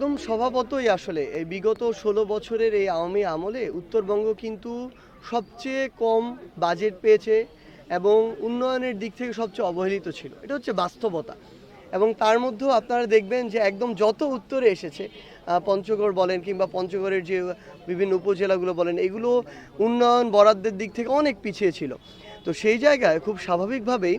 একদম স্বভাবতই আসলে এই বিগত ১৬ বছরের এই আওয়ামী আমলে উত্তরবঙ্গ কিন্তু সবচেয়ে কম বাজেট পেয়েছে এবং উন্নয়নের দিক থেকে সবচেয়ে অবহেলিত ছিল। এটা হচ্ছে বাস্তবতা। এবং তার মধ্যেও আপনারা দেখবেন যে একদম যত উত্তরে এসেছে পঞ্চগড় বলেন কিংবা পঞ্চগড়ের যে বিভিন্ন উপজেলাগুলো বলেন, এগুলো উন্নয়ন বরাদ্দের দিক থেকে অনেক পিছিয়ে ছিল। তো সেই জায়গায় খুব স্বাভাবিকভাবেই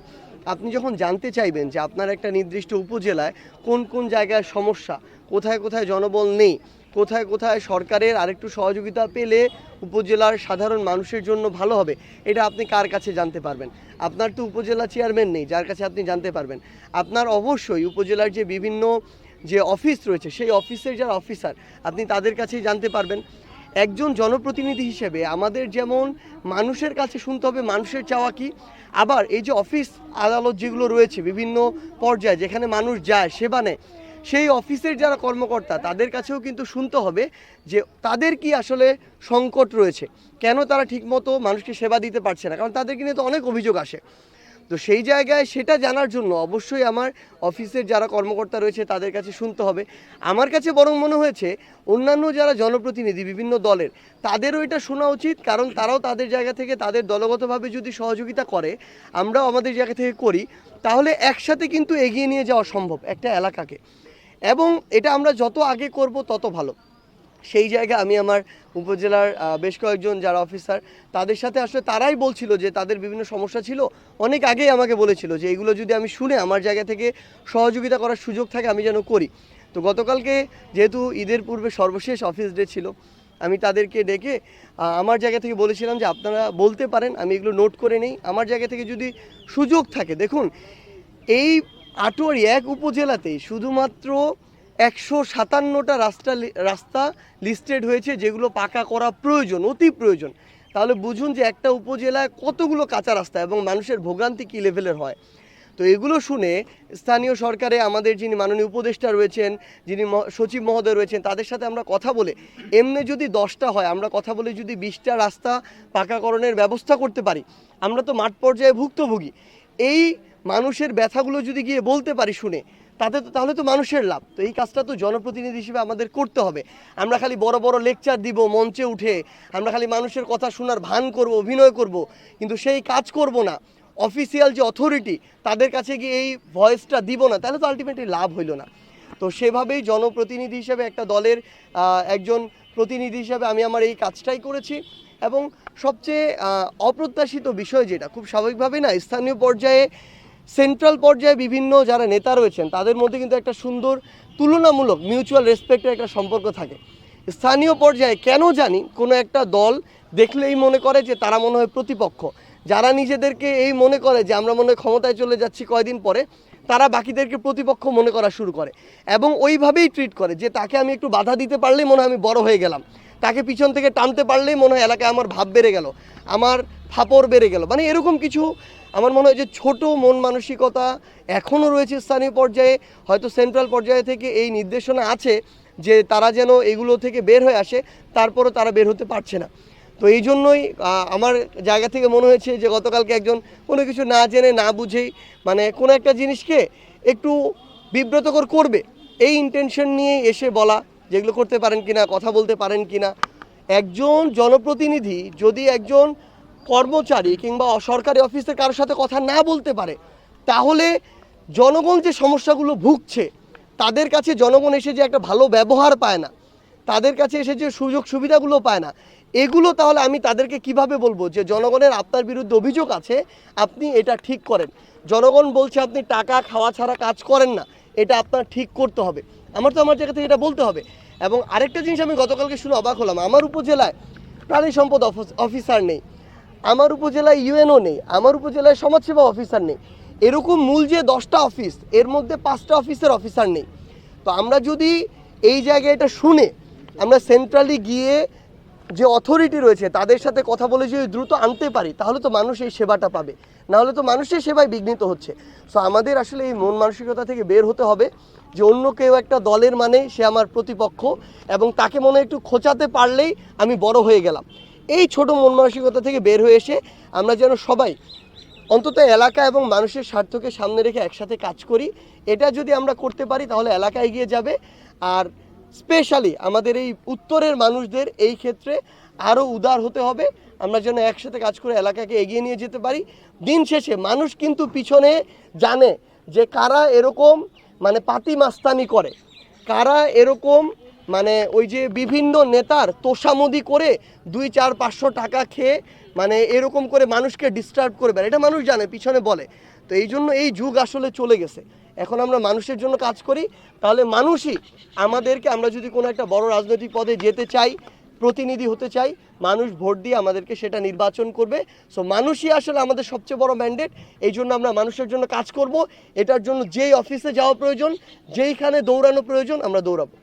আপনি যখন জানতে চাইবেন যে আপনার একটা নির্দিষ্ট উপজেলায় কোন কোন জায়গায় সমস্যা, কোথায় কোথায় জনবল নেই, কোথায় কোথায় সরকারের আরেকটু সহযোগিতা পেলে উপজেলার সাধারণ মানুষের জন্য ভালো হবে, এটা আপনি কার কাছে জানতে পারবেন? আপনার তো উপজেলা চেয়ারম্যান নেই যার কাছে আপনি জানতে পারবেন। আপনার অবশ্যই উপজেলার যে বিভিন্ন যে অফিস রয়েছে সেই অফিসের যারা অফিসার আপনি তাদের কাছেই জানতে পারবেন। একজন জনপ্রতিনিধি হিসেবে আমাদের যেমন মানুষের কাছে শুনতে হবে মানুষের চাওয়া কী, আবার এই যে অফিস আদালত যেগুলো রয়েছে বিভিন্ন পর্যায়ে যেখানে মানুষ যায় সেবা নেয়, সেই অফিসের যারা কর্মকর্তা তাদের কাছেও কিন্তু শুনতে হবে যে তাদের কি আসলে সংকট রয়েছে, কেন তারা ঠিকমতো মানুষকে সেবা দিতে পারছে না, কারণ তাদেরকে নিয়ে তো অনেক অভিযোগ আসে। তো সেই জায়গায় সেটা জানার জন্য অবশ্যই আমার অফিসের যারা কর্মকর্তা রয়েছে তাদের কাছে শুনতে হবে। আমার কাছে বরং মনে হয়েছে অন্যান্য যারা জনপ্রতিনিধি বিভিন্ন দলের তাদেরও এটা শোনা উচিত, কারণ তারাও তাদের জায়গা থেকে তাদের দলগতভাবে যদি সহযোগিতা করে, আমরাও আমাদের জায়গা থেকে করি, তাহলে একসাথে কিন্তু এগিয়ে নিয়ে যাওয়া সম্ভব একটা এলাকাকে। এবং এটা আমরা যত আগে করব তত ভালো। সেই জায়গায় আমি আমার উপজেলার বেশ কয়েকজন যারা অফিসার তাদের সাথে আসলে তারাই বলছিল যে তাদের বিভিন্ন সমস্যা ছিল, অনেক আগেই আমাকে বলেছিল যে এগুলো যদি আমি শুনে আমার জায়গা থেকে সহযোগিতা করার সুযোগ থাকে আমি যেন করি। তো গতকালকে যেহেতু ঈদের পূর্বে সর্বশেষ অফিস ডে ছিল, আমি তাদেরকে ডেকে আমার জায়গা থেকে বলেছিলাম যে আপনারা বলতে পারেন, আমি এগুলো নোট করে নেই, আমার জায়গা থেকে যদি সুযোগ থাকে। দেখুন, এই আটোয়ারি এক উপজেলাতেই শুধুমাত্র ১৫৭টা রাস্তা লিস্টেড হয়েছে যেগুলো পাকা করা প্রয়োজন, অতি প্রয়োজন। তাহলে বুঝুন যে একটা উপজেলায় কতগুলো কাঁচা রাস্তা এবং মানুষের ভোগান্তি কী লেভেলের হয়। তো এগুলো শুনে স্থানীয় সরকারে আমাদের যিনি মাননীয় উপদেষ্টা রয়েছেন, যিনি সচিব মহোদয় রয়েছেন, তাদের সাথে আমরা কথা বলে এমনি যদি 10টা হয়, আমরা কথা বলে যদি 20টা রাস্তা পাকাকরণের ব্যবস্থা করতে পারি, আমরা তো মাঠ পর্যায়ে ভুক্তভোগী। এই মানুষের ব্যথাগুলো যদি গিয়ে বলতে পারি শুনে, তাহলে তো মানুষের লাভ। তো এই কাজটা তো জনপ্রতিনিধি হিসেবে আমাদের করতে হবে। আমরা খালি বড় বড় লেকচার দিব মঞ্চে উঠে, আমরা খালি মানুষের কথা শোনার ভান করব, অভিনয় করব, কিন্তু সেই কাজ করব না। অফিসিয়াল যে অথরিটি তাদের কাছে গিয়ে এই ভয়েসটা দিব না, তাহলে তো আলটিমেটলি লাভ হইল না। তো সেভাবেই জনপ্রতিনিধি হিসেবে একটা দলের একজন প্রতিনিধি হিসেবে আমি আমার এই কাজটাই করেছি। এবং সবচেয়ে অপ্রত্যাশিত বিষয় যেটা খুব স্বাভাবিকভাবেই না, স্থানীয় পর্যায়ে সেন্ট্রাল পর্যায়ে বিভিন্ন যারা নেতা রয়েছেন তাদের মধ্যে কিন্তু একটা সুন্দর তুলনামূলক মিউচুয়াল রেসপেক্টের একটা সম্পর্ক থাকে। স্থানীয় পর্যায়ে কেন জানি কোনো একটা দল দেখলেই মনে করে যে তারা মনে হয় প্রতিপক্ষ, যারা নিজেদেরকে এই মনে করে যে আমরা মনে হয় ক্ষমতায় চলে যাচ্ছি কয়দিন পরে, তারা বাকিদেরকে প্রতিপক্ষ মনে করা শুরু করে এবং ওইভাবেই ট্রিট করে যে তাকে আমি একটু বাধা দিতে পারলেই মনে হয় আমি বড় হয়ে গেলাম, তাকে পিছন থেকে টানতে পারলেই মনে হয় এলাকায় আমার ভাব বেড়ে গেল, আমার ফাপড় বেড়ে গেল। মানে এরকম কিছু আমার মনে হয় যে ছোট মন মানসিকতা এখনও রয়েছে স্থানীয় পর্যায়ে। হয়তো সেন্ট্রাল পর্যায়ে থেকে এই নির্দেশনা আছে যে তারা যেন এগুলো থেকে বের হয়ে আসে, তারপরও তারা বের হতে পারছে না। তো এই জন্যই আমার জায়গা থেকে মনে হয়েছে যে গতকালকে একজন কোনো কিছু না জেনে না বুঝেই মানে কোনো একটা জিনিসকে একটু বিব্রতকর করবে এই ইন্টেনশন নিয়ে এসে বলা, যেগুলো করতে পারেন কিনা, কথা বলতে পারেন কিনা। একজন জনপ্রতিনিধি যদি একজন কর্মচারী কিংবা সরকারি অফিসের কারোর সাথে কথা না বলতে পারে, তাহলে জনগণ যে সমস্যাগুলো ভুগছে তাদের কাছে জনগণ এসে যে একটা ভালো ব্যবহার পায় না, তাদের কাছে এসে যে সুযোগ সুবিধাগুলো পায় না, এগুলো তাহলে আমি তাদেরকে কিভাবে বলবো যে জনগণের আপনার বিরুদ্ধে অভিযোগ আছে, আপনি এটা ঠিক করেন। জনগণ বলছে আপনি টাকা খাওয়া ছাড়া কাজ করেন না, এটা আপনার ঠিক করতে হবে। আমার তো আমার জায়গা থেকে এটা বলতে হবে। এবং আরেকটা জিনিস আমি গতকালকে শুনে অবাক হলাম, আমার উপজেলায় প্রাণী সম্পদ অফিসার নেই, আমার উপজেলায় ইউএনও নেই, আমার উপজেলায় সমাজসেবা অফিসার নেই। এরকম মূল যে 10টা অফিস এর মধ্যে 5টা অফিসের অফিসার নেই। তো আমরা যদি এই জায়গায় এটা শুনে আমরা সেন্ট্রালি গিয়ে যে অথরিটি রয়েছে তাদের সাথে কথা বলে যদি দ্রুত আনতে পারি, তাহলে তো মানুষ এই সেবাটা পাবে, নাহলে তো মানুষের সেবায় বিঘ্নিত হচ্ছে। সো আমাদের আসলে এই মন মানসিকতা থেকে বের হতে হবে যে অন্য কেউ একটা দলের মানে সে আমার প্রতিপক্ষ এবং তাকে মনে একটু খোঁচাতে পারলেই আমি বড় হয়ে গেলাম। এই ছোট মন মানসিকতা থেকে বের হয়ে এসে আমরা যেন সবাই অন্তত এলাকা এবং মানুষের স্বার্থকে সামনে রেখে একসাথে কাজ করি। এটা যদি আমরা করতে পারি তাহলে এলাকা এগিয়ে যাবে। আর স্পেশালি আমাদের এই উত্তরের মানুষদের এই ক্ষেত্রে আরও উদার হতে হবে। আমরা যেন একসাথে কাজ করে এলাকাকে এগিয়ে নিয়ে যেতে পারি। দিন শেষে মানুষ কিন্তু পিছনে জানে যে কারা এরকম মানে পাতি মাস্তানি করে, কারা এরকম মানে ওই যে বিভিন্ন নেতার তোষামোদি করে 2, 4, 500 টাকা খেয়ে মানে এরকম করে মানুষকে ডিস্টার্ব করে বেড়ায়, এটা মানুষ জানে, পিছনে বলে। তো এই জন্য এই যুগ আসলে চলে গেছে। এখন আমরা মানুষের জন্য কাজ করি, তাহলে মানুষই আমাদেরকে, আমরা যদি কোনো একটা বড় রাজনৈতিক পদে যেতে চাই, প্রতিনিধি হতে চাই, মানুষ ভোট দিয়ে আমাদেরকে সেটা নির্বাচন করবে। সো মানুষই আসলে আমাদের সবচেয়ে বড় ম্যান্ডেট। এই জন্য আমরা মানুষের জন্য কাজ করব। এটার জন্য যেই অফিসে যাওয়া প্রয়োজন, যেইখানে দৌড়ানো প্রয়োজন, আমরা দৌড়াবো।